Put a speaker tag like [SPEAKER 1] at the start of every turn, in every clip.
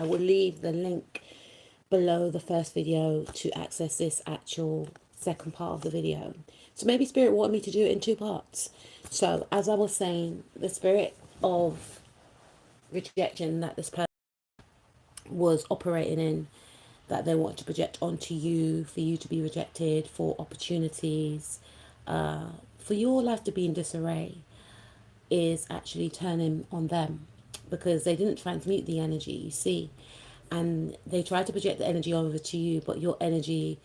[SPEAKER 1] I will leave the link below the first video to access this actual second part of the video. So maybe Spirit wanted me to do it in two parts. So as I was saying, the spirit of rejection that this person was operating in, that they want to project onto you, for you to be rejected, for opportunities, for your life to be in disarray, is actually turning on them, because they didn't transmute the energy, you see, and they tried to project the energy over to you, but your energy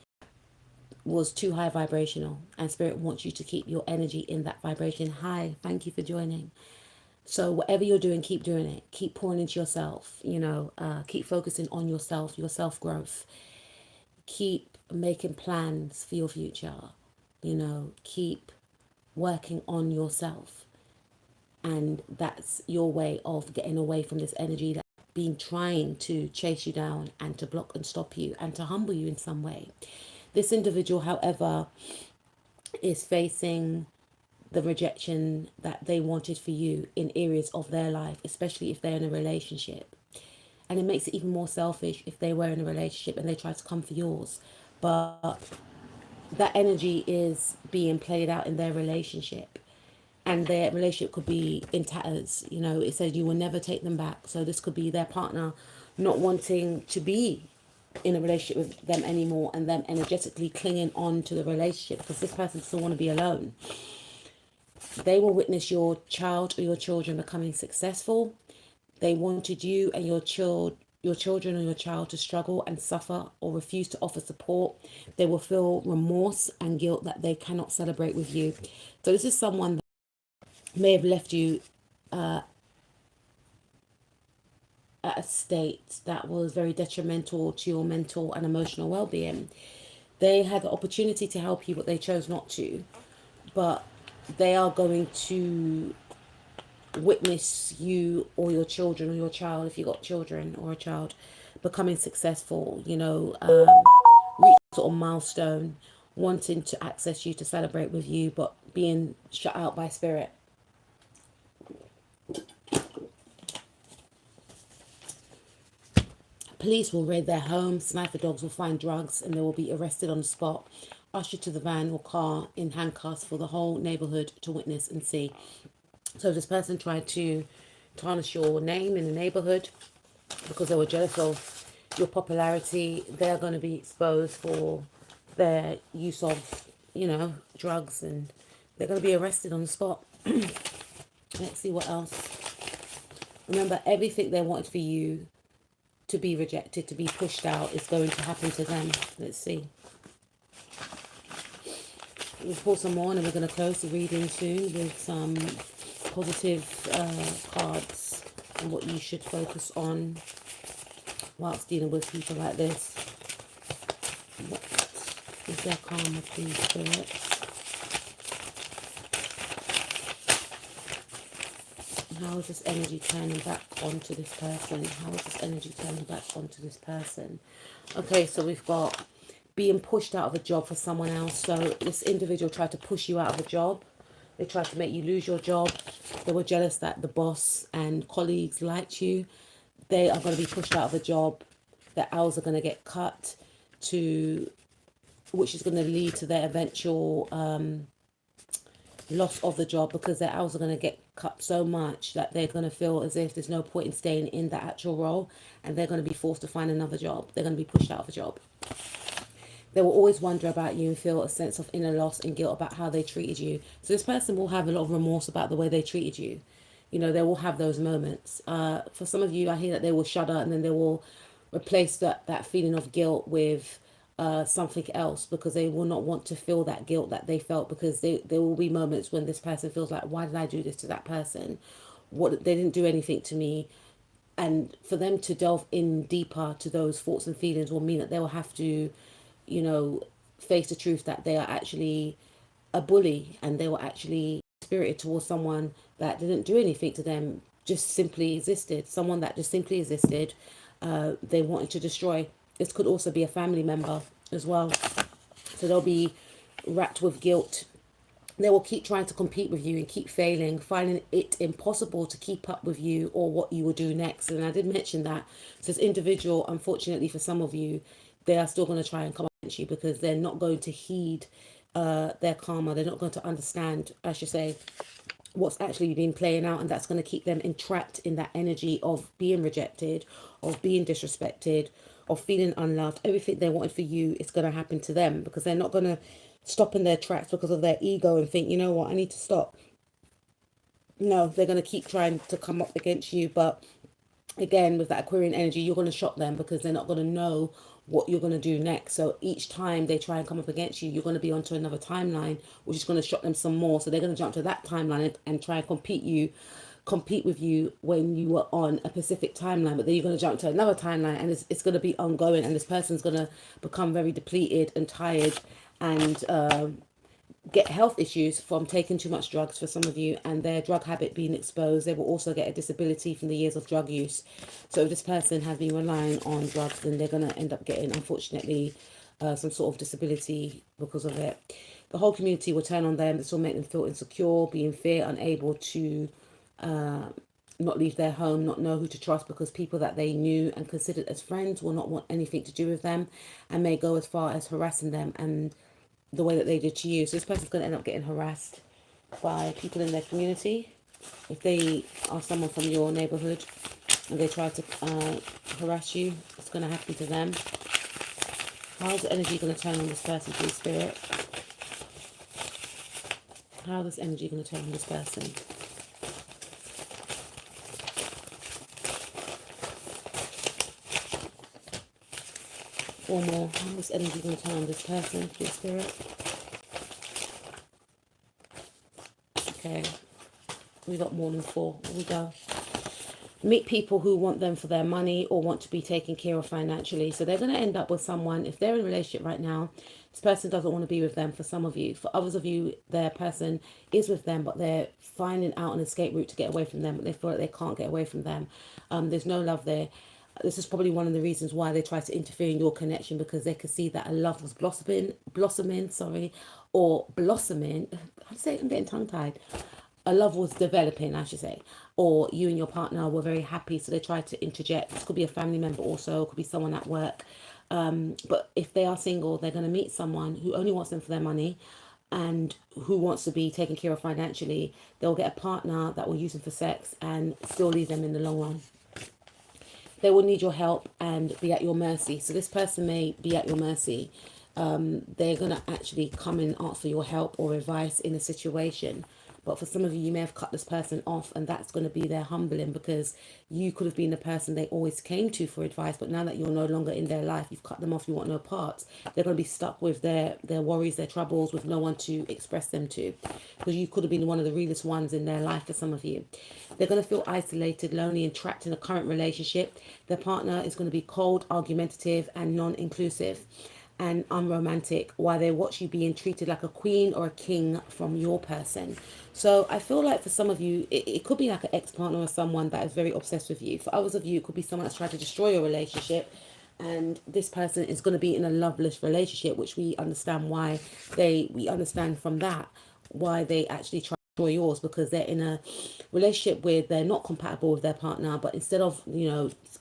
[SPEAKER 1] was too high vibrational, and Spirit wants you to keep your energy in that vibration. Hi, thank you for joining. So whatever you're doing, keep doing it. Keep pouring into yourself, keep focusing on yourself, your self-growth. Keep making plans for your future, keep working on yourself. And that's your way of getting away from this energy that's been trying to chase you down and to block and stop you and to humble you in some way. This individual, however, is facing the rejection that they wanted for you in areas of their life, especially if they're in a relationship. And it makes it even more selfish if they were in a relationship and they try to come for yours. But that energy is being played out in their relationship. And their relationship could be in tatters. It says you will never take them back. So this could be their partner not wanting to be in a relationship with them anymore, and them energetically clinging on to the relationship because this person still want to be alone. They will witness your child or your children becoming successful. They wanted you and your children or your child to struggle and suffer or refuse to offer support. They will feel remorse and guilt that they cannot celebrate with you. So this is someone that may have left you at a state that was very detrimental to your mental and emotional well-being. They had the opportunity to help you, but they chose not to. But they are going to witness you or your children or your child, if you got children or a child, becoming successful, reach a sort of milestone, wanting to access you, to celebrate with you, but being shut out by Spirit. Police will raid their home, sniper dogs will find drugs, and they will be arrested on the spot, ushered to the van or car in handcuffs for the whole neighborhood to witness and see. So this person tried to tarnish your name in the neighborhood because they were jealous of your popularity. They're going to be exposed for their use of, drugs, and they're going to be arrested on the spot. Let's see what else. Remember, everything they wanted for you to be rejected, to be pushed out, is going to happen to them. Let's see. We'll pull some more, and we're going to close the reading soon with some positive cards and what you should focus on whilst dealing with people like this. What is their karma, please, Spirit? How is this energy turning back onto this person? How is this energy turning back onto this person? Okay, so we've got being pushed out of a job for someone else. So this individual tried to push you out of a job. They tried to make you lose your job. They were jealous that the boss and colleagues liked you. They are going to be pushed out of a job. Their hours are going to get cut, which is going to lead to their eventual loss of the job, because their hours are going to get cut so much that they're going to feel as if there's no point in staying in that actual role, and they're going to be forced to find another job. They're going to be pushed out of a job. They will always wonder about you and feel a sense of inner loss and guilt about how they treated you. So this person will have a lot of remorse about the way they treated you. They will have those moments. For some of you, I hear that they will shudder, and then they will replace that feeling of guilt with something else, because they will not want to feel that guilt that they felt, because there will be moments when this person feels like, why did I do this to that person? They didn't do anything to me. And for them to delve in deeper to those thoughts and feelings will mean that they will have to, face the truth that they are actually a bully, and they were actually spirited towards someone that didn't do anything to them, just simply existed. Someone that just simply existed, they wanted to destroy. This could also be a family member as well. So they'll be racked with guilt They will keep trying to compete with you and keep failing, finding it impossible to keep up with you or what you will do next. And I did mention that. So as individual, unfortunately for some of you, they are still going to try and come against you because they're not going to heed their karma. They're not going to understand, I should say, what's actually been playing out, and that's going to keep them entrapped in that energy of being rejected, of being disrespected, of feeling unloved. Everything they wanted for you is going to happen to them because they're not going to stop in their tracks because of their ego and think, you know what, I need to stop. No, they're going to keep trying to come up against you, but again, with that Aquarian energy, you're going to shock them because they're not going to know what you're going to do next. So each time they try and come up against you, you're going to be onto another timeline, which is going to shock them some more. So they're going to jump to that timeline and try and compete with you when you were on a specific timeline, but then you're going to jump to another timeline, and it's going to be ongoing, and this person's going to become very depleted and tired, and get health issues from taking too much drugs for some of you, and their drug habit being exposed. They will also get a disability from the years of drug use. So if this person has been relying on drugs, then they're going to end up getting, unfortunately, some sort of disability because of it. The whole community will turn on them. This will make them feel insecure, be in fear, unable to not leave their home, not know who to trust, because people that they knew and considered as friends will not want anything to do with them, and may go as far as harassing them and the way that they did to you. So this person's going to end up getting harassed by people in their community. If they are someone from your neighborhood and they try to harass you, it's going to happen to them. How's the energy going to turn on this person, please, Spirit? How is this energy going to turn on this person? Four more. How is this energy going to turn on this person, please, Spirit? Okay. We got more than four. Here we go. Meet people who want them for their money or want to be taken care of financially. So they're going to end up with someone. If they're in a relationship right now, this person doesn't want to be with them. For some of you, for others of you, their person is with them, but they're finding out an escape route to get away from them, but they feel like they can't get away from them. There's no love there. This is probably one of the reasons why they try to interfere in your connection, because they could see that a love was blossoming, or blossoming. I'm getting tongue-tied. A love was developing, I should say, or you and your partner were very happy, so they tried to interject. This could be a family member also, it could be someone at work. But if they are single, they're going to meet someone who only wants them for their money and who wants to be taken care of financially. They'll get a partner that will use them for sex and still leave them in the long run. They will need your help and be at your mercy. So this person may be at your mercy. They're going to actually come and ask for your help or advice in a situation. But for some of you, you may have cut this person off, and that's going to be their humbling, because you could have been the person they always came to for advice. But now that you're no longer in their life, you've cut them off, you want no parts. They're going to be stuck with their worries, their troubles, with no one to express them to, because you could have been one of the realest ones in their life for some of you. They're going to feel isolated, lonely, and trapped in a current relationship. Their partner is going to be cold, argumentative, and non-inclusive and unromantic, while they watch you being treated like a queen or a king from your person. So I feel like for some of you, it could be like an ex-partner or someone that is very obsessed with you. For others of you, it could be someone that's tried to destroy your relationship, and this person is going to be in a loveless relationship, which we understand why we understand from that why they actually try to destroy yours, because they're in a relationship where they're not compatible with their partner, but instead of,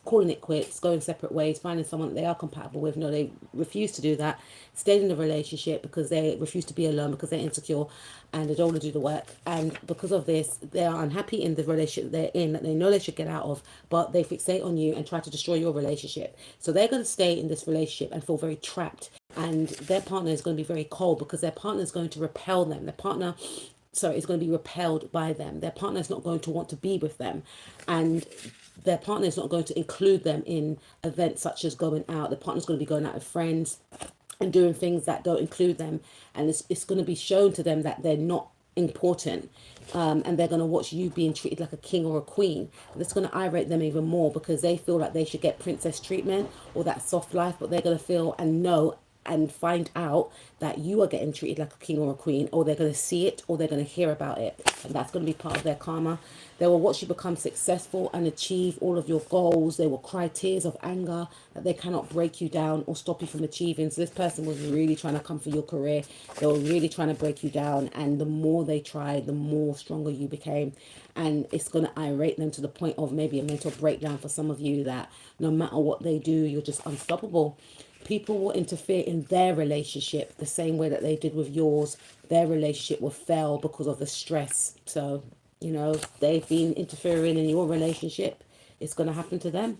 [SPEAKER 1] calling it quits, going separate ways, finding someone that they are compatible with, no, they refuse to do that, stayed in the relationship because they refuse to be alone, because they're insecure and they don't want to do the work. And because of this, they are unhappy in the relationship they're in, that they know they should get out of, but they fixate on you and try to destroy your relationship. So they're going to stay in this relationship and feel very trapped, and their partner is going to be very cold, because their partner is going to repel them. Their partner is going to be repelled by them. Their partner is not going to want to be with them, and their partner is not going to include them in events such as going out. The partner is going to be going out with friends and doing things that don't include them, and it's going to be shown to them that they're not important, and they're going to watch you being treated like a king or a queen. That's going to irate them even more, because they feel like they should get princess treatment or that soft life, but they're going to feel and know and find out that you are getting treated like a king or a queen, or they're going to see it, or they're going to hear about it, and that's going to be part of their karma. They will watch you become successful and achieve all of your goals. They will cry tears of anger that they cannot break you down or stop you from achieving. So this person was really trying to come for your career. They were really trying to break you down, and the more they tried, the more stronger you became. And it's going to irate them to the point of maybe a mental breakdown for some of you, that no matter what they do, you're just unstoppable. People will interfere in their relationship the same way that they did with yours. Their relationship will fail because of the stress. So, you know, they've been interfering in your relationship. It's going to happen to them.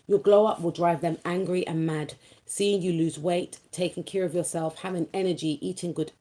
[SPEAKER 1] Your glow up will drive them angry and mad. Seeing you lose weight, taking care of yourself, having energy, eating good,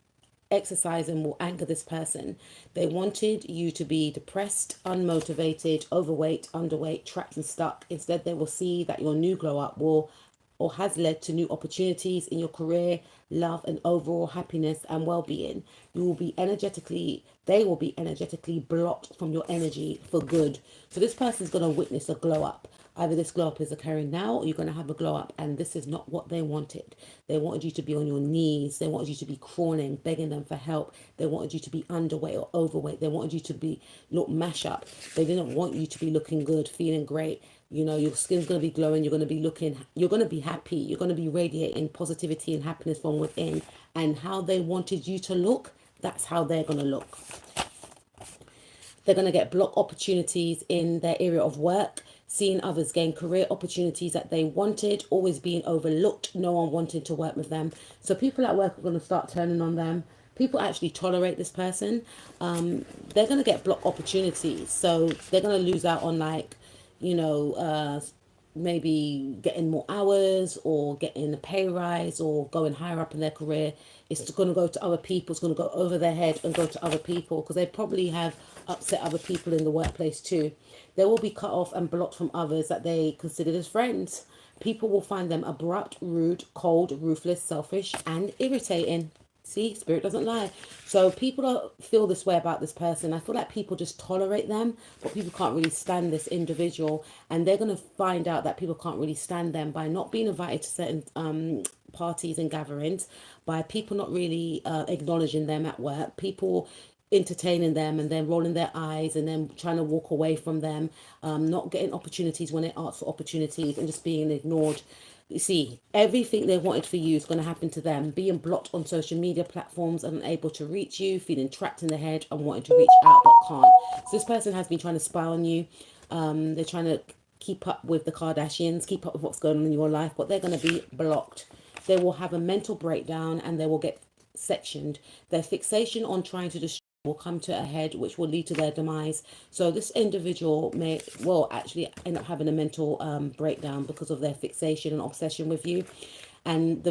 [SPEAKER 1] exercising will anger this person. They wanted you to be depressed, unmotivated, overweight, underweight, trapped and stuck. Instead, they will see that your new glow up will or has led to new opportunities in your career, love, and overall happiness and well-being. You will be energetically, they will be energetically blocked from your energy for good. So this person's going to witness a glow up. Either this glow up is occurring now, or you're going to have a glow up, and this is not what they wanted. They wanted you to be on your knees. They wanted you to be crawling, begging them for help. They wanted you to be underweight or overweight. They wanted you to look mash up. They didn't want you to be looking good, feeling great. You know, your skin's going to be glowing. You're going to be looking, you're going to be happy. You're going to be radiating positivity and happiness from within. And how they wanted you to look, that's how they're going to look. They're going to get block opportunities in their area of work, seeing others gain career opportunities that they wanted, always being overlooked, no one wanting to work with them. So people at work are going to start turning on them. People actually tolerate this person. They're going to get block opportunities. So they're going to lose out on, like, you know, maybe getting more hours or getting a pay rise or going higher up in their career. It's going to go to other people. It's going to go over their head and go to other people, because they probably have upset other people in the workplace too. They will be cut off and blocked from others that they considered as friends. People will find them abrupt, rude, cold, ruthless, selfish, and irritating. See, spirit doesn't lie. So people don't feel this way about this person. I feel like people just tolerate them, but people can't really stand this individual. And they're going to find out that people can't really stand them by not being invited to certain parties and gatherings, by people not really acknowledging them at work, people entertaining them and then rolling their eyes and then trying to walk away from them, not getting opportunities when they ask for opportunities and just being ignored. You see, everything they wanted for you is going to happen to them. Being blocked on social media platforms and unable to reach you, feeling trapped in the head and wanting to reach out but can't. So this person has been trying to spy on you. They're trying to keep up with the Kardashians, keep up with what's going on in your life, but they're going to be blocked. They will have a mental breakdown and they will get sectioned. Their fixation on trying to destroy will come to a head, which will lead to their demise. So this individual may actually end up having a mental breakdown because of their fixation and obsession with you. And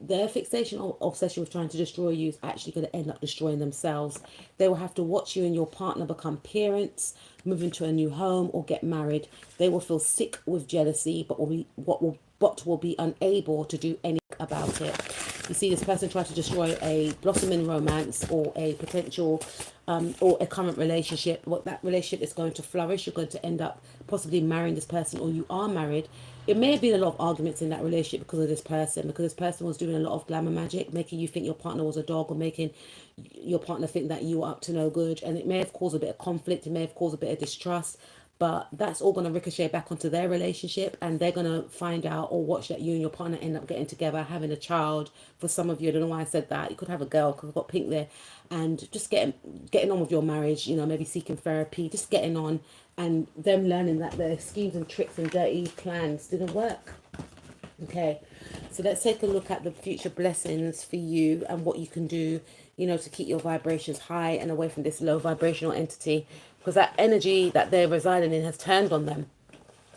[SPEAKER 1] their fixation or obsession with trying to destroy you is actually going to end up destroying themselves. They will have to watch you and your partner become parents, move into a new home, or get married. They will feel sick with jealousy, but will be unable to do anything about it. You see, this person tried to destroy a blossoming romance or a potential or a current relationship. What that relationship is going to flourish. You're going to end up possibly marrying this person, or you are married. It may have been a lot of arguments in that relationship because of this person, because this person was doing a lot of glamour magic, making you think your partner was a dog, or making your partner think that you were up to no good. And it may have caused a bit of conflict. It may have caused a bit of distrust. But that's all going to ricochet back onto their relationship, and they're going to find out or watch that you and your partner end up getting together, having a child. For some of you, I don't know why I said that. You could have a girl because I've got pink there. And just getting on with your marriage, you know, maybe seeking therapy, just getting on, and them learning that their schemes and tricks and dirty plans didn't work. Okay, so let's take a look at the future blessings for you and what you can do, you know, to keep your vibrations high and away from this low vibrational entity, because that energy that they're residing in has turned on them.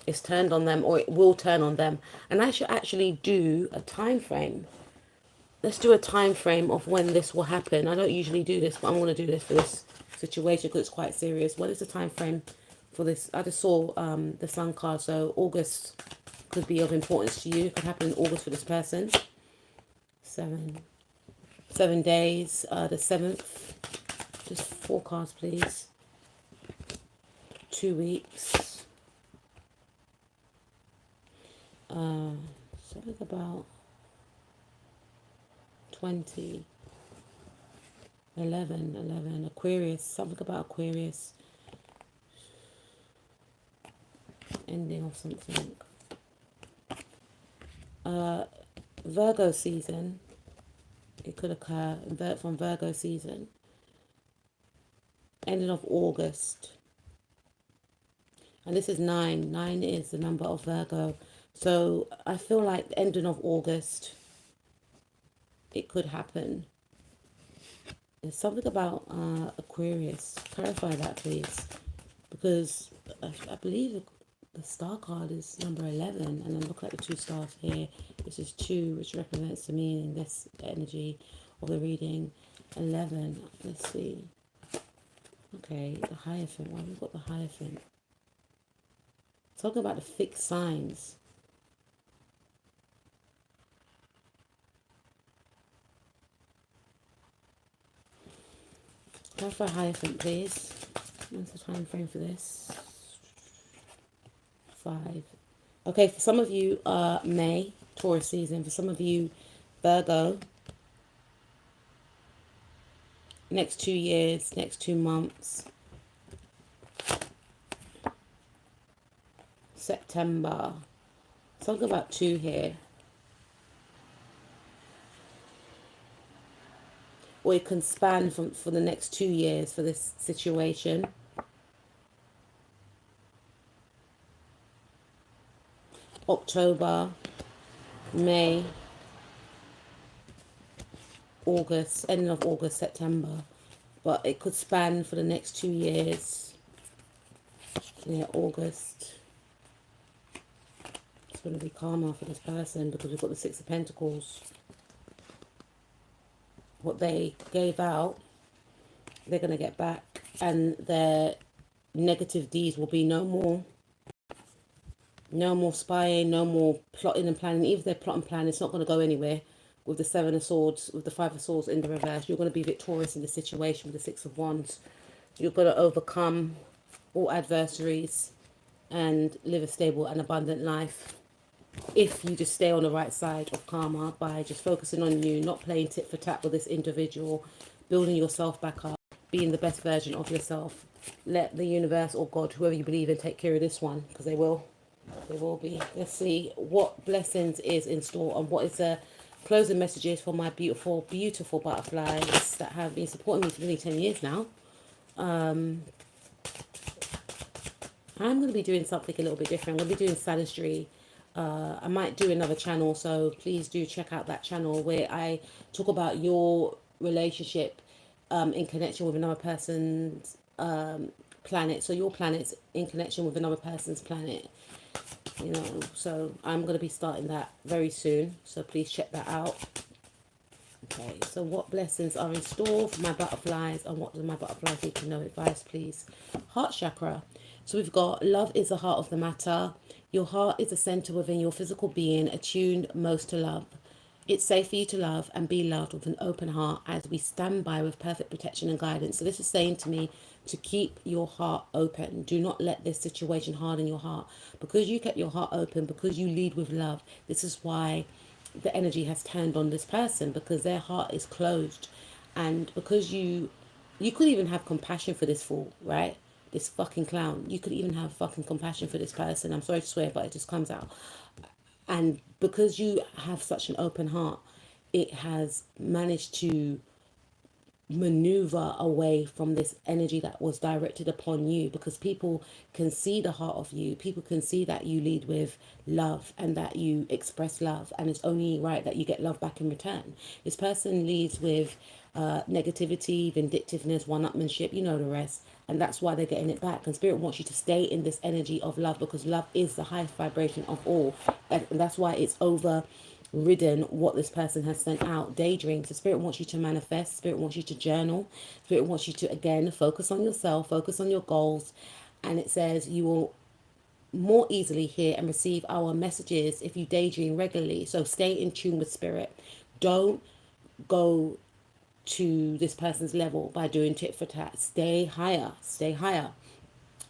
[SPEAKER 1] It's turned on them, or it will turn on them. And I should actually do a time frame. Let's do a time frame of when this will happen. I don't usually do this, but I'm going to do this for this situation because it's quite serious. What is the time frame for this? I just saw the Sun card, so August could be of importance to you. It could happen in August for this person. 7 days, the 7th. Just 4 cards, please. 2 weeks. Something about 20, 11, 11, Aquarius, something about Aquarius, ending of something. Virgo season, it could occur from Virgo season, ending of August. And this is 9. 9 is the number of Virgo. So I feel like the ending of August, it could happen. There's something about Aquarius. Clarify that, please. Because I believe the star card is number 11. And then look at the 2 stars here. This is 2, which represents the meaning, this energy of the reading. 11. Let's see. Okay, the Hierophant. Why have we got the Hierophant? Talking about the fixed signs. Go for a Hierophant, please. What's the time frame for this? 5. Okay, for some of you, May, Taurus season. For some of you, Virgo. Next 2 years, next 2 months. September. Something about 2 here. Or it can span for the next 2 years for this situation. October, May, August, ending of August, September. But it could span for the next 2 years. Yeah, August. It's going to be calmer for this person because we've got the 6 of Pentacles. What they gave out, they're going to get back, and their negative deeds will be no more. No more spying, no more plotting and planning. Even if they're plotting and planning, it's not going to go anywhere. With the 7 of Swords, with the 5 of Swords in the reverse, you're going to be victorious in the situation with the 6 of Wands. You're going to overcome all adversaries and live a stable and abundant life. If you just stay on the right side of karma by just focusing on you, not playing tit for tat with this individual, building yourself back up, being the best version of yourself. Let the universe or God, whoever you believe in, take care of this one, because they will. They will be. Let's see what blessings is in store and what is the closing messages for my beautiful, beautiful butterflies that have been supporting me for nearly 10 years now. I'm going to be doing something a little bit different. I'm going to be doing Salistry. I might do another channel, so please do check out that channel where I talk about your relationship in connection with another person's planet. So your planet's in connection with another person's planet. You know, so I'm going to be starting that very soon. So please check that out. Okay, so what blessings are in store for my butterflies, and what do my butterflies need to know? Advice, please. Heart chakra. So we've got love is the heart of the matter. Your heart is a center within your physical being, attuned most to love. It's safe for you to love and be loved with an open heart as we stand by with perfect protection and guidance. So this is saying to me to keep your heart open. Do not let this situation harden your heart. Because you kept your heart open, because you lead with love, this is why the energy has turned on this person, because their heart is closed. And because you could even have compassion for this fool, right? This fucking clown. You could even have fucking compassion for this person. I'm sorry to swear, but it just comes out. And because you have such an open heart, it has managed to maneuver away from this energy that was directed upon you, because people can see the heart of you. People can see that you lead with love and that you express love, and it's only right that you get love back in return. This person leads with negativity, vindictiveness, one-upmanship, you know the rest, and that's why they're getting it back. And Spirit wants you to stay in this energy of love, because love is the highest vibration of all, and that's why it's overridden what this person has sent out. Daydream. So Spirit wants you to manifest. Spirit wants you to journal. Spirit wants you to, again, focus on yourself, focus on your goals. And it says you will more easily hear and receive our messages if you daydream regularly. So stay in tune with Spirit. Don't go to this person's level by doing tit for tat. Stay higher. Stay higher.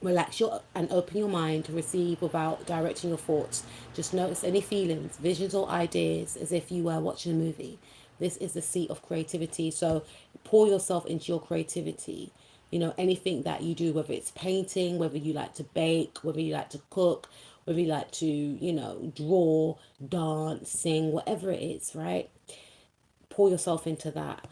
[SPEAKER 1] Relax your and open your mind to receive without directing your thoughts. Just notice any feelings, visions or ideas as if you were watching a movie. This is the seat of creativity. So pour yourself into your creativity. You know, anything that you do, whether it's painting, whether you like to bake, whether you like to cook, whether you like to, you know, draw, dance, sing, whatever it is, right? Pour yourself into that.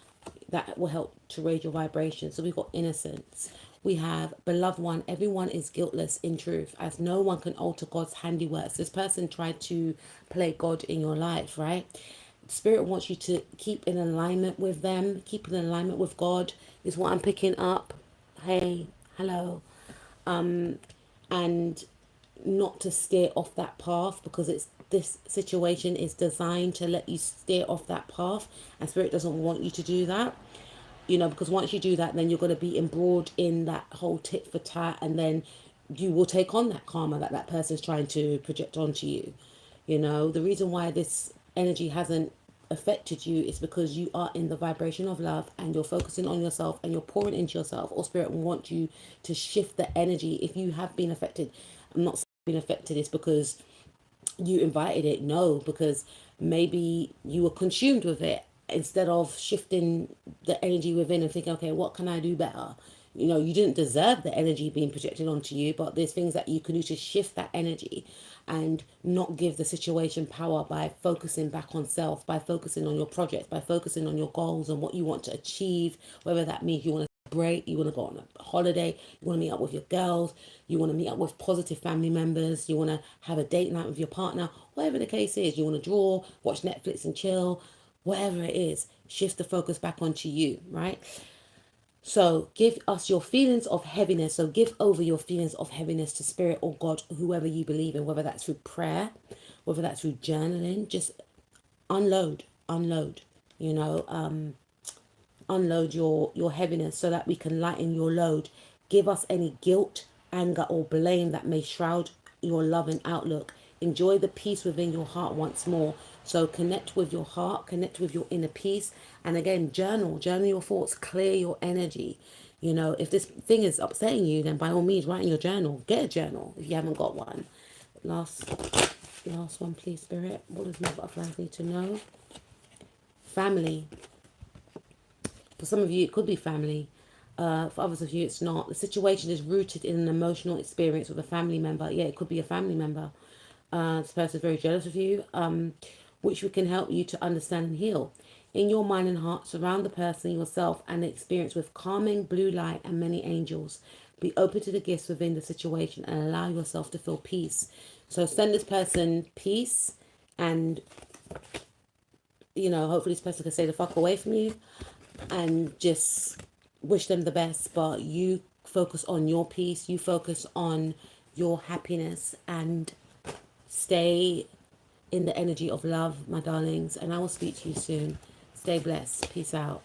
[SPEAKER 1] That will help to raise your vibration. So we've got innocence. We have beloved one. Everyone is guiltless in truth, as no one can alter God's handiworks. This person tried to play God in your life, right? Spirit wants you to keep in alignment with them, keep in alignment with God, is what I'm picking up. Hey, hello. And not to steer off that path, because it's this situation is designed to let you steer off that path, and Spirit doesn't want you to do that. You know, because once you do that, then you're going to be embroiled in that whole tit for tat, and then you will take on that karma that that person's trying to project onto you. You know, the reason why this energy hasn't affected you is because you are in the vibration of love, and you're focusing on yourself, and you're pouring into yourself. Or Spirit will want you to shift the energy. If you have been affected, I'm not saying been affected is because you invited it. No, because maybe you were consumed with it, instead of shifting the energy within and thinking, okay, what can I do better? You know, you didn't deserve the energy being projected onto you, but there's things that you can do to shift that energy and not give the situation power, by focusing back on self, by focusing on your projects, by focusing on your goals and what you want to achieve, whether that means you want to break, you want to go on a holiday, you want to meet up with your girls, you want to meet up with positive family members, you want to have a date night with your partner, whatever the case is, you want to draw, watch Netflix and chill, whatever it is, shift the focus back onto you, right? So give us your feelings of heaviness. So give over your feelings of heaviness to Spirit or God, whoever you believe in, whether that's through prayer, whether that's through journaling. Just unload, you know, unload your heaviness so that we can lighten your load. Give us any guilt, anger, or blame that may shroud your loving outlook. Enjoy the peace within your heart once more. So connect with your heart, connect with your inner peace, and again, journal your thoughts, clear your energy. You know, if this thing is upsetting you, then by all means write in your journal. Get a journal if you haven't got one. Last one, please, Spirit. What does my butterflies need to know? Family. For some of you, it could be family. For others of you, it's not. The situation is rooted in an emotional experience with a family member. Yeah, it could be a family member. This person is very jealous of you, which we can help you to understand and heal. In your mind and heart, surround the person, yourself, and the experience with calming blue light and many angels. Be open to the gifts within the situation and allow yourself to feel peace. So send this person peace, and, you know, hopefully this person can stay the fuck away from you, and just wish them the best. But you focus on your peace, you focus on your happiness, and stay in the energy of love, my darlings. And I will speak to you soon. Stay blessed. Peace out.